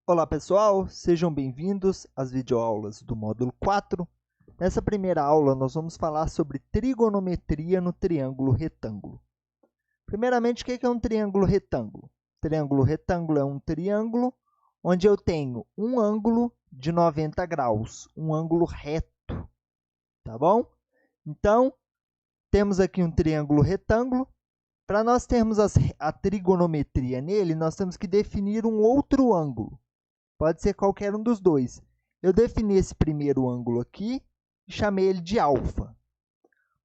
Olá pessoal, sejam bem-vindos às videoaulas do módulo 4. Nessa primeira aula, nós vamos falar sobre trigonometria no triângulo retângulo. Primeiramente, o que é um triângulo retângulo? Triângulo retângulo é um triângulo onde eu tenho um ângulo de 90 graus, um ângulo reto, tá bom? Então, temos aqui um triângulo retângulo. Para nós termos a trigonometria nele, nós temos que definir um outro ângulo. Pode ser qualquer um dos dois. Eu defini esse primeiro ângulo aqui e chamei ele de alfa.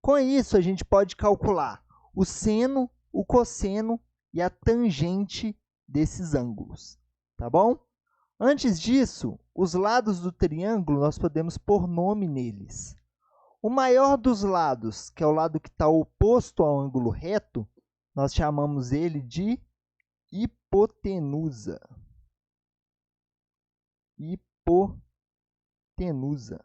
Com isso, a gente pode calcular o seno, o cosseno e a tangente desses ângulos, tá bom? Antes disso, os lados do triângulo, nós podemos pôr nome neles. O maior dos lados, que é o lado que está oposto ao ângulo reto, nós chamamos ele de hipotenusa. Hipotenusa.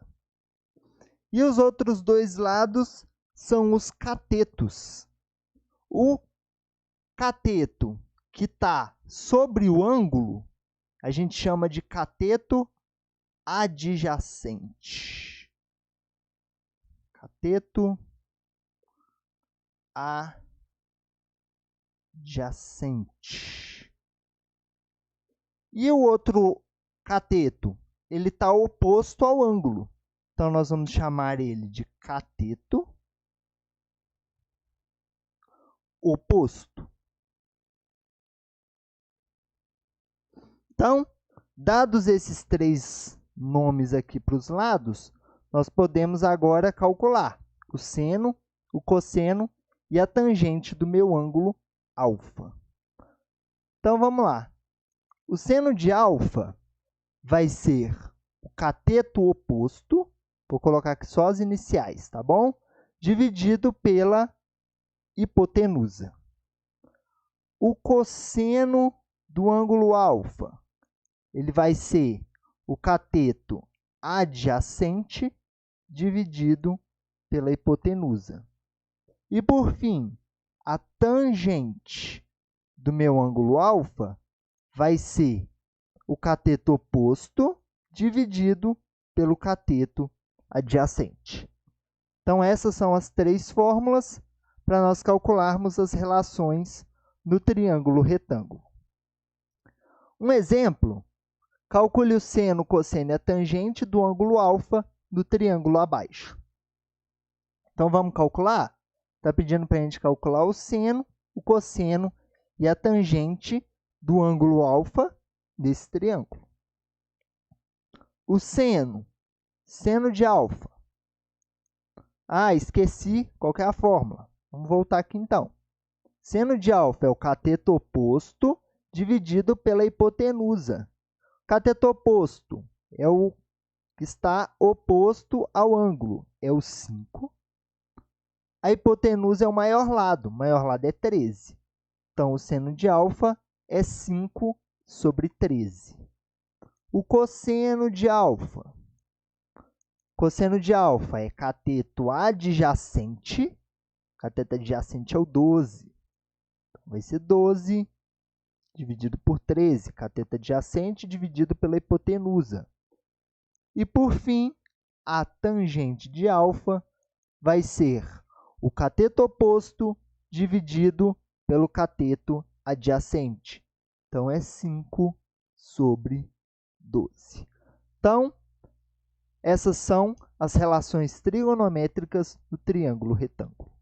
E os outros dois lados são os catetos. O cateto que está sobre o ângulo, a gente chama de cateto adjacente. Cateto adjacente. E o outro cateto, ele está oposto ao ângulo. Então, nós vamos chamar ele de cateto oposto. Então, dados esses três nomes aqui para os lados, nós podemos agora calcular o seno, o cosseno e a tangente do meu ângulo alfa. Então, vamos lá. O seno de alfa vai ser o cateto oposto, vou colocar aqui só as iniciais, tá bom? Dividido pela hipotenusa. O cosseno do ângulo alfa, ele vai ser o cateto adjacente dividido pela hipotenusa. E, por fim, a tangente do meu ângulo alfa vai ser o cateto oposto dividido pelo cateto adjacente. Então, essas são as três fórmulas para nós calcularmos as relações no triângulo retângulo. Um exemplo, calcule o seno, cosseno e a tangente do ângulo alfa do triângulo abaixo. Então, vamos calcular? Está pedindo para a gente calcular o seno, o cosseno e a tangente do ângulo alfa desse triângulo. O seno de alfa. Esqueci qual que é a fórmula. Vamos voltar aqui, então. Seno de alfa é o cateto oposto dividido pela hipotenusa. Cateto oposto é o que está oposto ao ângulo, é o 5. A hipotenusa é o maior lado é 13. Então, o seno de alfa é 5 sobre 13. O cosseno de alfa. Cosseno de alfa é cateto adjacente. Cateto adjacente é o 12. Então, vai ser 12 dividido por 13. Cateto adjacente dividido pela hipotenusa. E, por fim, a tangente de alfa vai ser o cateto oposto dividido pelo cateto adjacente. Então, é 5 sobre 12. Então, essas são as relações trigonométricas do triângulo retângulo.